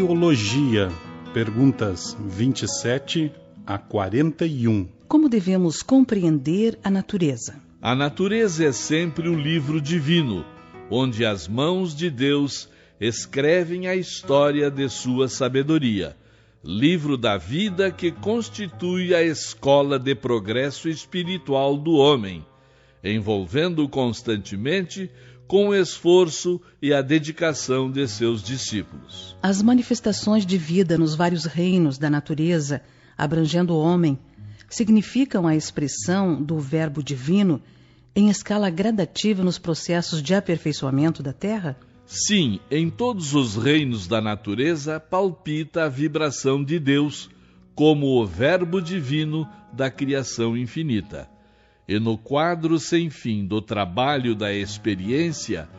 Biologia. Perguntas 27 a 41. Como devemos compreender a natureza? A natureza é sempre um livro divino, onde as mãos de Deus escrevem a história de sua sabedoria. Livro da vida que constitui a escola de progresso espiritual do homem, envolvendo constantemente com o esforço e a dedicação de seus discípulos. As manifestações de vida nos vários reinos da natureza, abrangendo o homem, significam a expressão do Verbo divino em escala gradativa nos processos de aperfeiçoamento da Terra? Sim, em todos os reinos da natureza palpita a vibração de Deus como o Verbo divino da criação infinita. E no quadro sem fim do trabalho da experiência,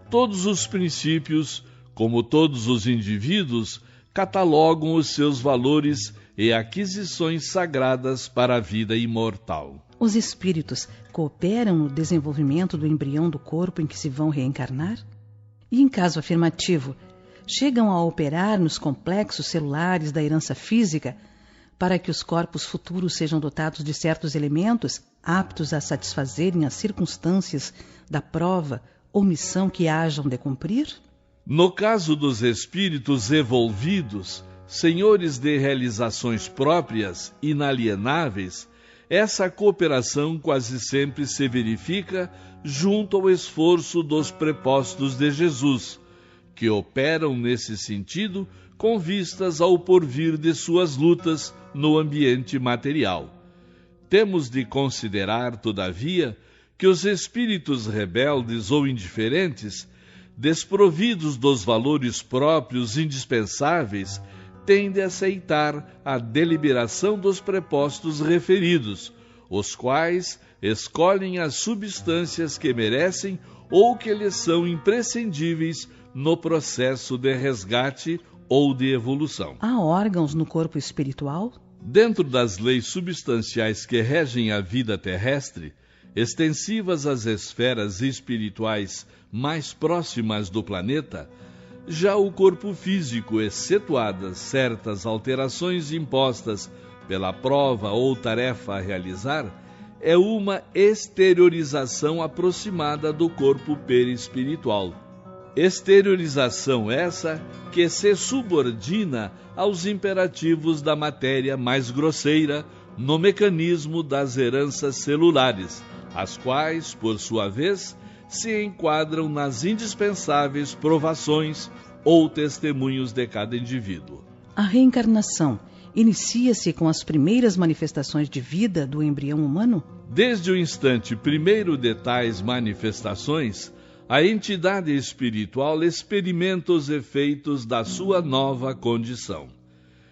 todos os princípios, como todos os indivíduos, catalogam os seus valores e aquisições sagradas para a vida imortal. Os espíritos cooperam no desenvolvimento do embrião do corpo em que se vão reencarnar? E, em caso afirmativo, chegam a operar nos complexos celulares da herança física para que os corpos futuros sejam dotados de certos elementos aptos a satisfazerem as circunstâncias da prova ou missão que hajam de cumprir? No caso dos espíritos evolvidos, senhores de realizações próprias, inalienáveis, essa cooperação quase sempre se verifica junto ao esforço dos prepostos de Jesus, que operam nesse sentido com vistas ao porvir de suas lutas no ambiente material. Temos de considerar, todavia, que os espíritos rebeldes ou indiferentes, desprovidos dos valores próprios indispensáveis, têm de aceitar a deliberação dos prepostos referidos, os quais escolhem as substâncias que merecem ou que lhes são imprescindíveis no processo de resgate ou de evolução. Há órgãos no corpo espiritual? Dentro das leis substanciais que regem a vida terrestre, extensivas às esferas espirituais mais próximas do planeta, já o corpo físico, excetuadas certas alterações impostas pela prova ou tarefa a realizar, é uma exteriorização aproximada do corpo perispiritual. Exteriorização essa que se subordina aos imperativos da matéria mais grosseira no mecanismo das heranças celulares, as quais, por sua vez, se enquadram nas indispensáveis provações ou testemunhos de cada indivíduo. A reencarnação inicia-se com as primeiras manifestações de vida do embrião humano? Desde o instante primeiro de tais manifestações, a entidade espiritual experimenta os efeitos da sua nova condição.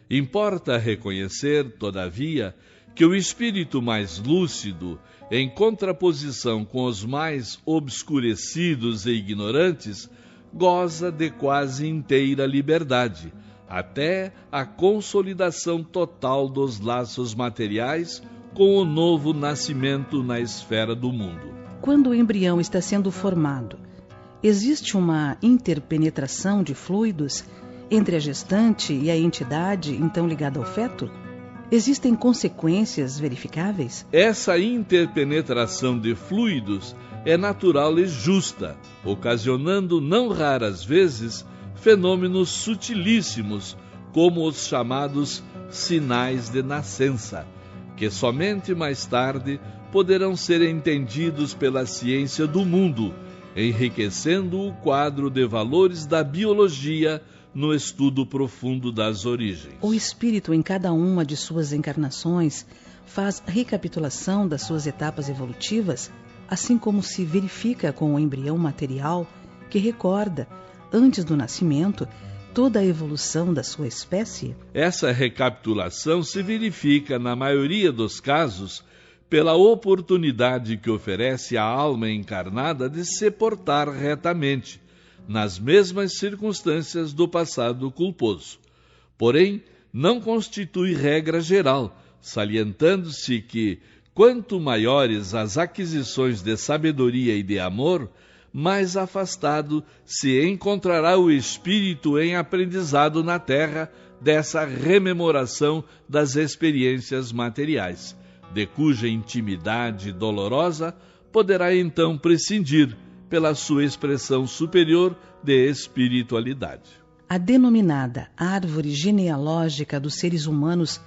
Importa reconhecer, todavia, que o espírito mais lúcido, em contraposição com os mais obscurecidos e ignorantes, goza de quase inteira liberdade, até a consolidação total dos laços materiais com o novo nascimento na esfera do mundo. Quando o embrião está sendo formado, existe uma interpenetração de fluidos entre a gestante e a entidade então ligada ao feto? Existem consequências verificáveis? Essa interpenetração de fluidos é natural e justa, ocasionando não raras vezes fenômenos sutilíssimos, como os chamados sinais de nascença, que somente mais tarde poderão ser entendidos pela ciência do mundo, enriquecendo o quadro de valores da biologia no estudo profundo das origens. O espírito, em cada uma de suas encarnações, faz recapitulação das suas etapas evolutivas, assim como se verifica com o embrião material, que recorda, antes do nascimento, toda a evolução da sua espécie? Essa recapitulação se verifica, na maioria dos casos, pela oportunidade que oferece à alma encarnada de se portar retamente, nas mesmas circunstâncias do passado culposo. Porém, não constitui regra geral, salientando-se que, quanto maiores as aquisições de sabedoria e de amor, mais afastado se encontrará o espírito em aprendizado na terra dessa rememoração das experiências materiais, de cuja intimidade dolorosa poderá então prescindir pela sua expressão superior de espiritualidade. A denominada árvore genealógica dos seres humanos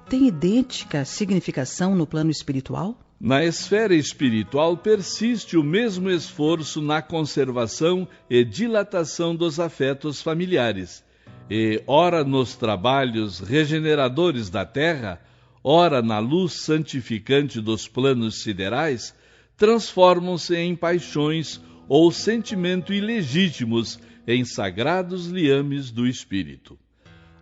tem idêntica significação no plano espiritual? Na esfera espiritual persiste o mesmo esforço na conservação e dilatação dos afetos familiares, e ora nos trabalhos regeneradores da terra, ora na luz santificante dos planos siderais, transformam-se em paixões ou sentimentos ilegítimos em sagrados liames do espírito.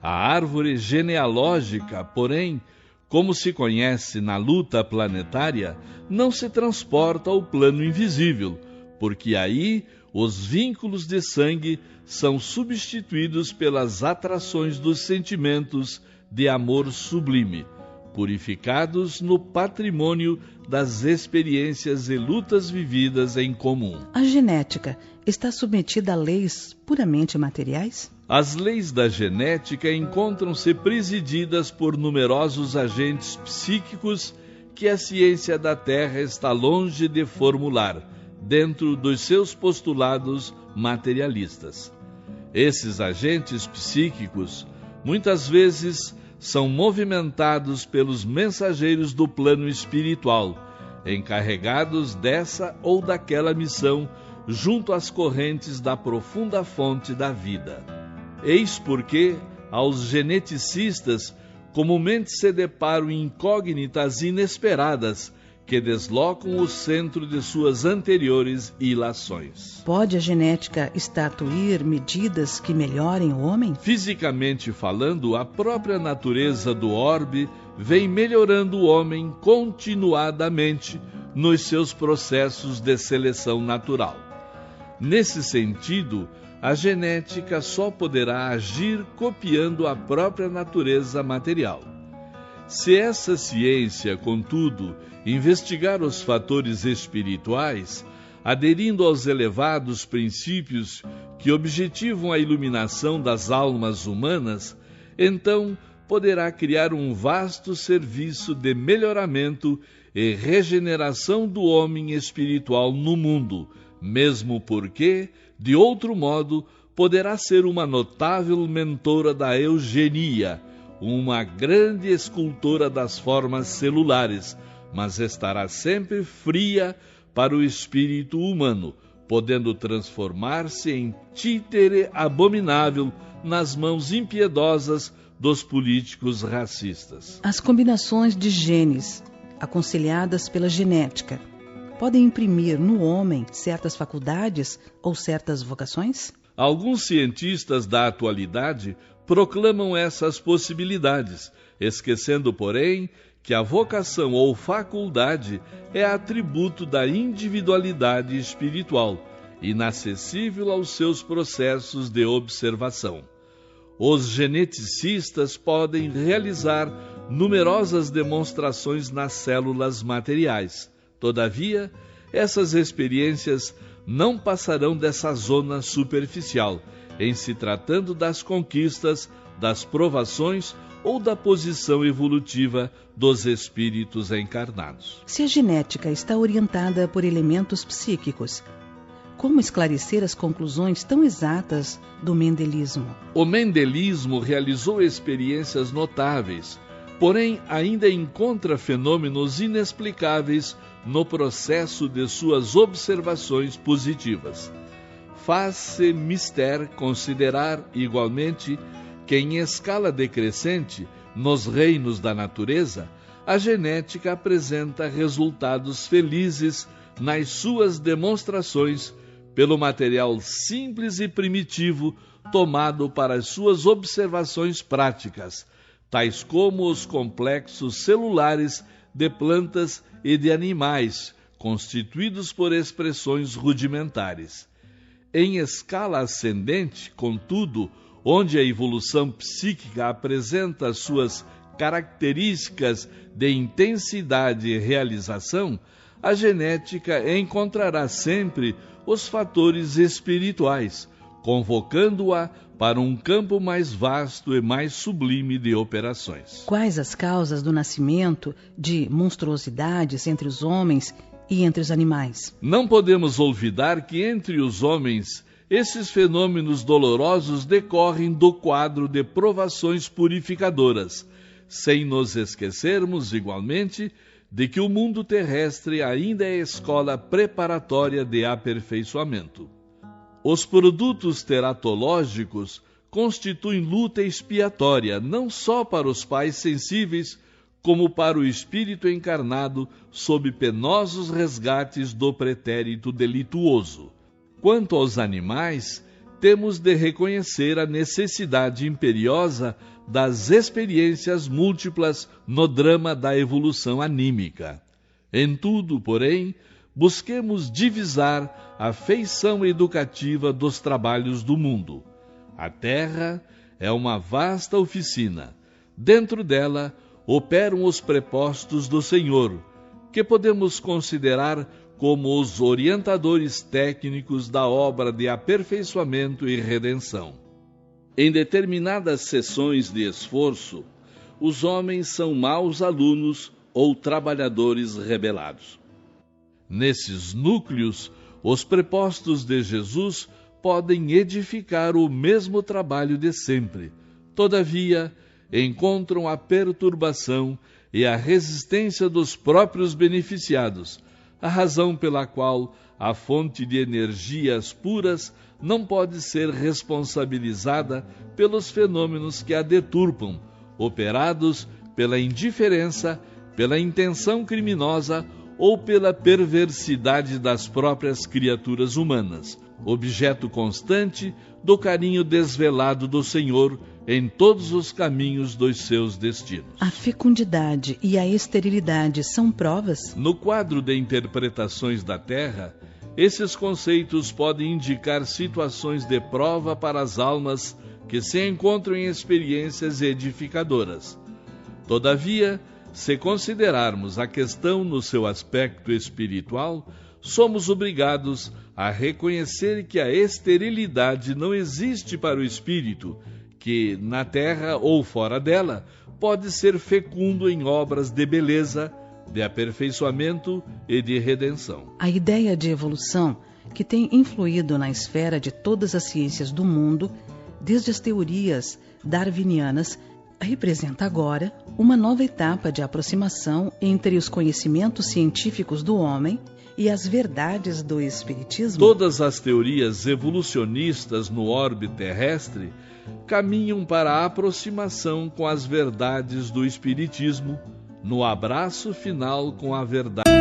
A árvore genealógica, porém, como se conhece na luta planetária, não se transporta ao plano invisível, porque aí os vínculos de sangue são substituídos pelas atrações dos sentimentos de amor sublime, purificados no patrimônio das experiências e lutas vividas em comum. A genética está submetida a leis puramente materiais? As leis da genética encontram-se presididas por numerosos agentes psíquicos que a ciência da Terra está longe de formular, dentro dos seus postulados materialistas. Esses agentes psíquicos, muitas vezes, são movimentados pelos mensageiros do plano espiritual, encarregados dessa ou daquela missão junto às correntes da profunda fonte da vida. Eis porque, aos geneticistas, comumente se deparam incógnitas inesperadas que deslocam o centro de suas anteriores ilações. Pode a genética estatuir medidas que melhorem o homem? Fisicamente falando, a própria natureza do orbe vem melhorando o homem continuadamente nos seus processos de seleção natural. Nesse sentido, a genética só poderá agir copiando a própria natureza material. Se essa ciência, contudo, investigar os fatores espirituais, aderindo aos elevados princípios que objetivam a iluminação das almas humanas, então poderá criar um vasto serviço de melhoramento e regeneração do homem espiritual no mundo, mesmo porque, de outro modo, poderá ser uma notável mentora da eugenia, uma grande escultora das formas celulares, mas estará sempre fria para o espírito humano, podendo transformar-se em títere abominável nas mãos impiedosas dos políticos racistas. As combinações de genes, aconselhadas pela genética, podem imprimir no homem certas faculdades ou certas vocações? Alguns cientistas da atualidade proclamam essas possibilidades, esquecendo, porém, que a vocação ou faculdade é atributo da individualidade espiritual, inacessível aos seus processos de observação. Os geneticistas podem realizar numerosas demonstrações nas células materiais. Todavia, essas experiências não passarão dessa zona superficial, em se tratando das conquistas, das provações ou da posição evolutiva dos espíritos encarnados. Se a genética está orientada por elementos psíquicos, como esclarecer as conclusões tão exatas do mendelismo? O mendelismo realizou experiências notáveis, porém ainda encontra fenômenos inexplicáveis no processo de suas observações positivas. Faz-se mister considerar, igualmente, que em escala decrescente, nos reinos da natureza, a genética apresenta resultados felizes nas suas demonstrações pelo material simples e primitivo tomado para as suas observações práticas, tais como os complexos celulares de plantas e de animais, constituídos por expressões rudimentares. Em escala ascendente, contudo, onde a evolução psíquica apresenta suas características de intensidade e realização, a genética encontrará sempre os fatores espirituais, convocando-a para um campo mais vasto e mais sublime de operações. Quais as causas do nascimento de monstruosidades entre os homens e entre os animais? Não podemos olvidar que entre os homens esses fenômenos dolorosos decorrem do quadro de provações purificadoras, sem nos esquecermos, igualmente, de que o mundo terrestre ainda é escola preparatória de aperfeiçoamento. Os produtos teratológicos constituem luta expiatória não só para os pais sensíveis, como para o espírito encarnado sob penosos resgates do pretérito delituoso. Quanto aos animais, temos de reconhecer a necessidade imperiosa das experiências múltiplas no drama da evolução anímica. Em tudo, porém, busquemos divisar a feição educativa dos trabalhos do mundo. A Terra é uma vasta oficina. Dentro dela operam os prepostos do Senhor, que podemos considerar como os orientadores técnicos da obra de aperfeiçoamento e redenção. Em determinadas sessões de esforço, os homens são maus alunos ou trabalhadores rebelados. Nesses núcleos, os prepostos de Jesus podem edificar o mesmo trabalho de sempre. Todavia, encontram a perturbação e a resistência dos próprios beneficiados, a razão pela qual a fonte de energias puras não pode ser responsabilizada pelos fenômenos que a deturpam, operados pela indiferença, pela intenção criminosa ou pela perversidade das próprias criaturas humanas, objeto constante do carinho desvelado do Senhor em todos os caminhos dos seus destinos. A fecundidade e a esterilidade são provas? No quadro de interpretações da Terra, esses conceitos podem indicar situações de prova para as almas que se encontram em experiências edificadoras. Todavia, se considerarmos a questão no seu aspecto espiritual, somos obrigados a reconhecer que a esterilidade não existe para o espírito, que, na terra ou fora dela, pode ser fecundo em obras de beleza, de aperfeiçoamento e de redenção. A ideia de evolução, que tem influído na esfera de todas as ciências do mundo, desde as teorias darwinianas, representa agora uma nova etapa de aproximação entre os conhecimentos científicos do homem e as verdades do Espiritismo. Todas as teorias evolucionistas no orbe terrestre caminham para a aproximação com as verdades do Espiritismo, no abraço final com a verdade.